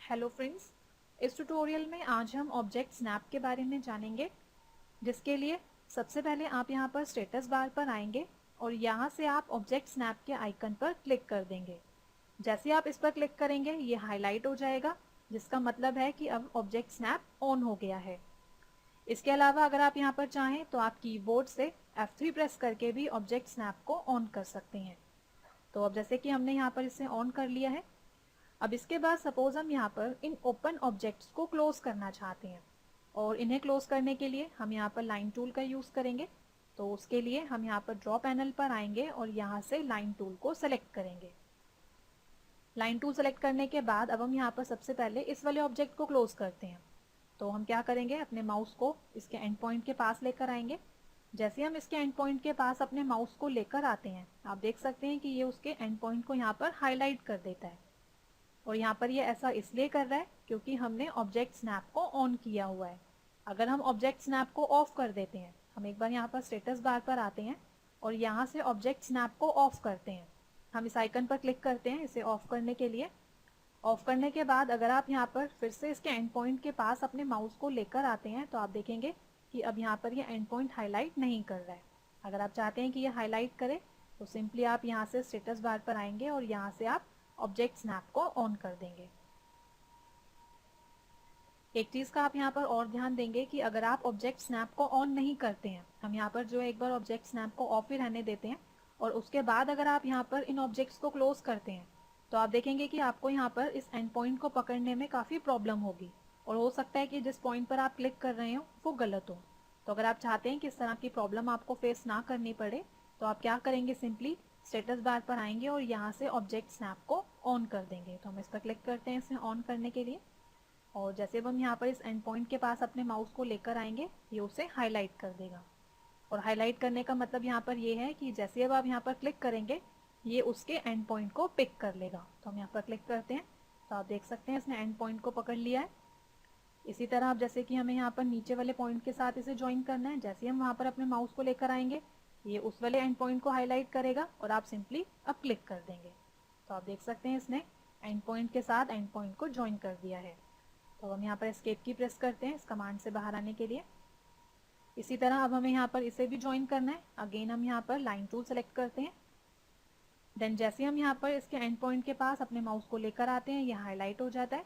Hello friends, इस tutorial में आज हम ऑब्जेक्ट स्नैप के बारे में जानेंगे, जिसके लिए सबसे पहले आप यहाँ पर स्टेटस बार पर आएंगे और यहाँ से आप ऑब्जेक्ट स्नैप के आइकन पर क्लिक कर देंगे। जैसे आप इस पर क्लिक करेंगे ये हाईलाइट हो जाएगा, जिसका मतलब है कि अब ऑब्जेक्ट स्नैप ऑन हो गया है। इसके अलावा अगर आप यहाँ पर चाहें तो आप कीबोर्ड से F3 प्रेस करके भी ऑब्जेक्ट स्नैप को ऑन कर सकते हैं। तो अब जैसे कि हमने यहाँ पर इसे ऑन कर लिया है, अब इसके बाद सपोज हम यहाँ पर इन ओपन ऑब्जेक्ट्स को क्लोज करना चाहते हैं और इन्हें क्लोज करने के लिए हम यहाँ पर लाइन टूल का यूज करेंगे। तो उसके लिए हम यहाँ पर ड्रॉ पैनल पर आएंगे और यहाँ से लाइन टूल को सेलेक्ट करेंगे। लाइन टूल सेलेक्ट करने के बाद अब हम यहाँ पर सबसे पहले इस वाले ऑब्जेक्ट को क्लोज करते हैं। तो हम क्या करेंगे, अपने माउस को इसके एंड पॉइंट के पास लेकर आएंगे। जैसे हम इसके एंड पॉइंट के पास अपने माउस को लेकर आते हैं, आप देख सकते हैं कि ये उसके एंड पॉइंट को यहाँ पर हाईलाइट कर देता है। और यहाँ पर ये ऐसा इसलिए कर रहा है क्योंकि हमने ऑब्जेक्ट स्नैप को ऑन किया हुआ है। अगर हम ऑब्जेक्ट स्नैप को ऑफ कर देते हैं, हम एक बार यहाँ पर स्टेटस बार पर आते हैं और यहाँ से ऑब्जेक्ट स्नैप को ऑफ करते हैं। हम इस आइकन पर क्लिक करते हैं इसे ऑफ करने के लिए। ऑफ करने के बाद अगर आप यहाँ पर फिर से इसके एंड पॉइंट के पास अपने माउस को लेकर आते हैं तो आप देखेंगे कि अब यहाँ पर ये एंड पॉइंट हाईलाइट नहीं कर रहा है। अगर आप चाहते हैं कि ये हाईलाइट करे तो सिंपली आप यहाँ से स्टेटस बार पर आएंगे और यहाँ से आप ऑब्जेक्ट स्नैप को ऑन कर देंगे। एक चीज का आप यहाँ पर और ध्यान देंगे कि अगर आप ऑब्जेक्ट स्नैप को ऑन नहीं करते हैं, हम यहाँ पर जो है एक बार ऑब्जेक्ट स्नैप को ऑफ ही रहने देते हैं और उसके बाद अगर आप यहाँ पर इन ऑब्जेक्ट्स को क्लोज करते हैं तो आप देखेंगे कि आपको यहाँ पर इस एंड पॉइंट को पकड़ने में काफी प्रॉब्लम होगी और हो सकता है कि जिस पॉइंट पर आप क्लिक कर रहे हो वो गलत हो। तो अगर आप चाहते हैं कि इस तरह की प्रॉब्लम आपको फेस ना करनी पड़े तो आप क्या करेंगे, सिंपली स्टेटस बार पर आएंगे और यहाँ से ऑब्जेक्ट स्नैप को ऑन कर देंगे। तो हम इस पर क्लिक करते हैं इसे ऑन करने के लिए और जैसे हम यहाँ पर इस एंड पॉइंट के पास अपने माउस को लेकर आएंगे ये उसे हाईलाइट कर देगा। और हाईलाइट करने का मतलब यहाँ पर ये है कि जैसे अब आप यहाँ पर क्लिक करेंगे ये उसके एंड पॉइंट को पिक कर लेगा। तो हम यहाँ पर क्लिक करते हैं तो आप देख सकते हैं इसने एंड पॉइंट को पकड़ लिया है। इसी तरह आप जैसे कि हमें यहाँ पर नीचे वाले पॉइंट के साथ इसे ज्वाइन करना है, जैसे हम वहाँ पर अपने माउस को लेकर आएंगे ये उस वाले एंड पॉइंट को हाईलाइट करेगा और आप सिंपली अब क्लिक कर देंगे। तो आप देख सकते हैं इसने एंड पॉइंट के साथ एंड पॉइंट को ज्वाइन कर दिया है। तो हम यहाँ पर एस्केप की प्रेस करते हैं इस कमांड से बाहर आने के लिए। इसी तरह अब हमें यहाँ पर इसे भी ज्वाइन करना है। अगेन हम यहाँ पर लाइन टूल सेलेक्ट करते हैं। देन जैसे हम यहाँ पर इसके एंड पॉइंट के पास अपने माउस को लेकर आते हैं ये हाईलाइट हो जाता है।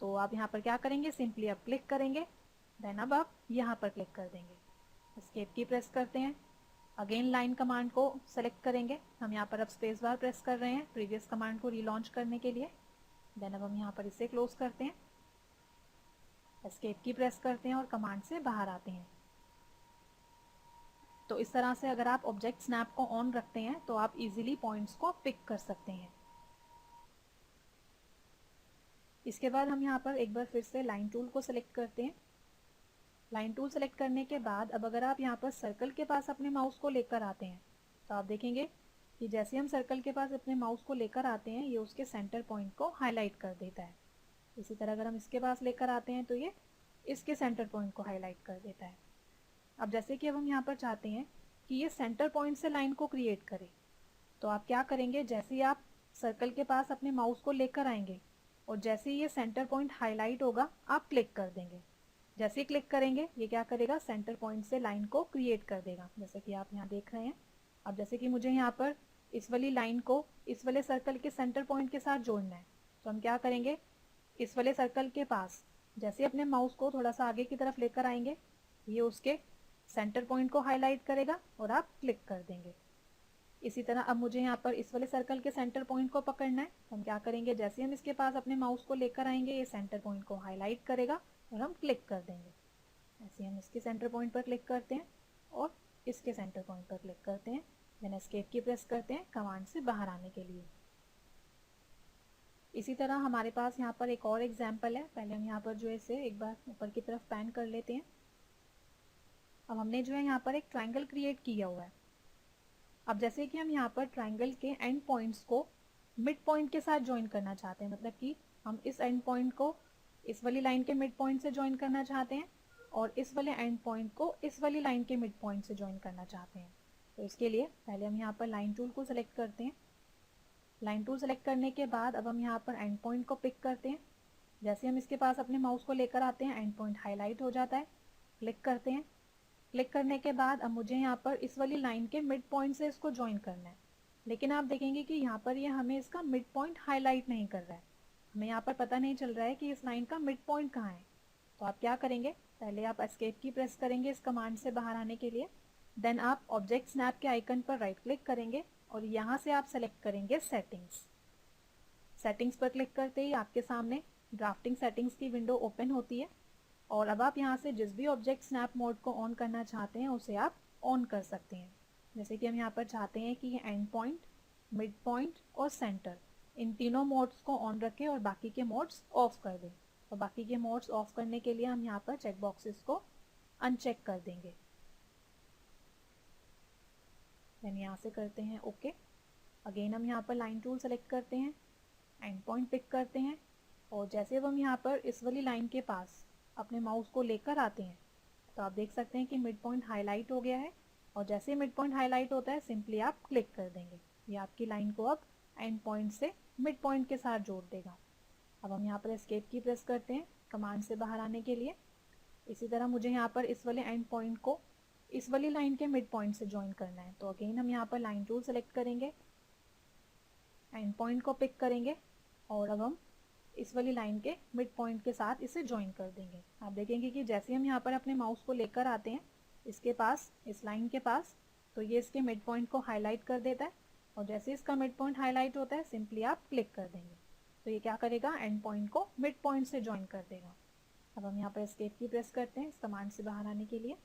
तो आप यहाँ पर क्या करेंगे, सिंपली अब क्लिक करेंगे। देन अब आप यहाँ पर क्लिक कर देंगे, एस्केप की प्रेस करते हैं। अगेन लाइन कमांड को सेलेक्ट करेंगे। हम यहाँ पर अब स्पेस बार प्रेस कर रहे हैं प्रीवियस कमांड को रिलॉन्च करने के लिए। देन अब हम यहाँ पर इसे क्लोज करते हैं, एस्केप की प्रेस करते हैं और कमांड से बाहर आते हैं। तो इस तरह से अगर आप ऑब्जेक्ट स्नैप को ऑन रखते हैं तो आप इजीली पॉइंट्स को पिक कर सकते हैं। इसके बाद हम यहाँ पर एक बार फिर से लाइन टूल को सेलेक्ट करते हैं। लाइन टूल सेलेक्ट करने के बाद अब अगर आप यहाँ पर सर्कल के पास अपने माउस को लेकर आते हैं तो आप देखेंगे कि जैसे हम सर्कल के पास अपने माउस को लेकर आते हैं ये उसके सेंटर पॉइंट को हाईलाइट कर देता है। इसी तरह अगर हम इसके पास लेकर आते हैं तो ये इसके सेंटर पॉइंट को हाईलाइट कर देता है। अब जैसे कि अब हम यहाँ पर चाहते हैं कि ये सेंटर पॉइंट से लाइन को क्रिएट करे, तो आप क्या करेंगे, जैसे ही आप सर्कल के पास अपने माउस को लेकर आएंगे और जैसे ही ये सेंटर पॉइंट हाईलाइट होगा आप क्लिक कर देंगे। जैसे ही क्लिक करेंगे ये क्या करेगा, सेंटर पॉइंट से लाइन को क्रिएट कर देगा, जैसे कि आप यहाँ देख रहे हैं। अब जैसे कि मुझे यहाँ पर इस वाली लाइन को इस वाले सर्कल के सेंटर पॉइंट के साथ जोड़ना है, तो हम क्या करेंगे, इस वाले सर्कल के पास जैसे अपने माउस को थोड़ा सा आगे की तरफ लेकर आएंगे ये उसके सेंटर पॉइंट को हाईलाइट करेगा और आप क्लिक कर देंगे। इसी तरह अब मुझे यहाँ पर इस वाले सर्कल के सेंटर पॉइंट को पकड़ना है, तो हम क्या करेंगे, जैसे हम इसके पास अपने माउस को लेकर आएंगे ये सेंटर पॉइंट को हाईलाइट करेगा और हम क्लिक कर देंगे। ऐसे हम इसके सेंटर पॉइंट पर क्लिक करते हैं और इसके सेंटर पॉइंट पर क्लिक करते हैं। देन एस्केप की प्रेस करते हैं कमांड से बाहर आने के लिए। इसी तरह हमारे पास यहाँ पर एक और एग्जाम्पल है। पहले हम यहाँ पर जो है इसे एक बार ऊपर की तरफ पैन कर लेते हैं। अब हमने जो है यहाँ पर एक ट्राइंगल क्रिएट किया हुआ है। अब जैसे कि हम यहाँ पर ट्राइंगल के एंड पॉइंट्स को मिड पॉइंट के साथ ज्वाइन करना चाहते हैं, मतलब कि हम इस एंड पॉइंट को इस वाली लाइन के मिड पॉइंट से ज्वाइन करना चाहते हैं और इस वाले एंड पॉइंट को इस वाली लाइन के मिड पॉइंट से ज्वाइन करना चाहते हैं। तो इसके लिए पहले हम यहाँ पर लाइन टूल को सिलेक्ट करते हैं। लाइन टूल सेलेक्ट करने के बाद अब हम यहाँ पर एंड पॉइंट को पिक करते हैं। जैसे हम इसके पास अपने माउस को लेकर आते हैं, एंड पॉइंट हाईलाइट हो जाता है। क्लिक करते हैं। क्लिक करने के बाद अब मुझे यहाँ पर इस वाली लाइन के मिड पॉइंट से इसको ज्वाइन करना है, लेकिन आप देखेंगे कि यहाँ पर ये हमें इसका मिड पॉइंट हाईलाइट नहीं कर रहा है। हमें यहाँ पर पता नहीं चल रहा है कि इस लाइन का मिड पॉइंट कहाँ है। तो आप क्या करेंगे, पहले आप एस्केप की प्रेस करेंगे इस कमांड से बाहर आने के लिए। देन आप ऑब्जेक्ट स्नैप के आइकन पर राइट क्लिक करेंगे और यहाँ से आप सेलेक्ट करेंगे सेटिंग्स। सेटिंग्स पर क्लिक करते ही आपके सामने ड्राफ्टिंग सेटिंग्स की विंडो ओपन होती है, और अब आप यहाँ से जिस भी ऑब्जेक्ट स्नैप मोड को ऑन करना चाहते हैं उसे आप ऑन कर सकते हैं। जैसे कि हम यहाँ पर चाहते हैं कि ये एंड पॉइंट, मिड पॉइंट और सेंटर, इन तीनों मोड्स को ऑन रखें और बाकी के मोड्स ऑफ कर दें। और बाकी के मोड्स ऑफ करने के लिए हम यहाँ पर चेक बॉक्सेस को अनचेक कर देंगे। देन यहाँ से करते हैं ओके। अगेन हम यहाँ पर लाइन टूल सेलेक्ट करते हैं, एंड पॉइंट पिक करते हैं, और जैसे अब हम यहाँ पर इस वाली लाइन के पास अपने माउस को लेकर आते हैं तो आप देख सकते हैं कि मिड पॉइंट हाईलाइट हो गया है। और जैसे ही मिड पॉइंट हाईलाइट होता है सिंपली आप क्लिक कर देंगे, ये आपकी लाइन को अब एंड पॉइंट से मिड पॉइंट के साथ जोड़ देगा। अब हम यहाँ पर एस्केप की प्रेस करते हैं कमांड से बाहर आने के लिए। इसी तरह मुझे यहाँ पर इस वाले एंड पॉइंट को इस वाली लाइन के मिड पॉइंट से ज्वाइन करना है। तो अगेन हम यहाँ पर लाइन टूल सेलेक्ट करेंगे, एंड पॉइंट को पिक करेंगे, और अब हम इस वाली लाइन के मिड पॉइंट के साथ इसे ज्वाइन कर देंगे। आप देखेंगे कि जैसे हम यहाँ पर अपने माउस को लेकर आते हैं इसके पास, इस लाइन के पास, तो ये इसके मिड पॉइंट को हाईलाइट कर देता है, और जैसे इसका मिड पॉइंट हाईलाइट होता है सिंपली आप क्लिक कर देंगे तो ये क्या करेगा, एंड पॉइंट को मिड पॉइंट से ज्वाइन कर देगा। अब हम यहाँ पर एस्केप की प्रेस करते हैं इस कमांड से बाहर आने के लिए।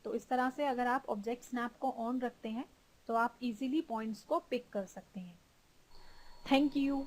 तो इस तरह से अगर आप ऑब्जेक्ट स्नैप को ऑन रखते हैं तो आप इजीली पॉइंट्स को पिक कर सकते हैं। Thank you.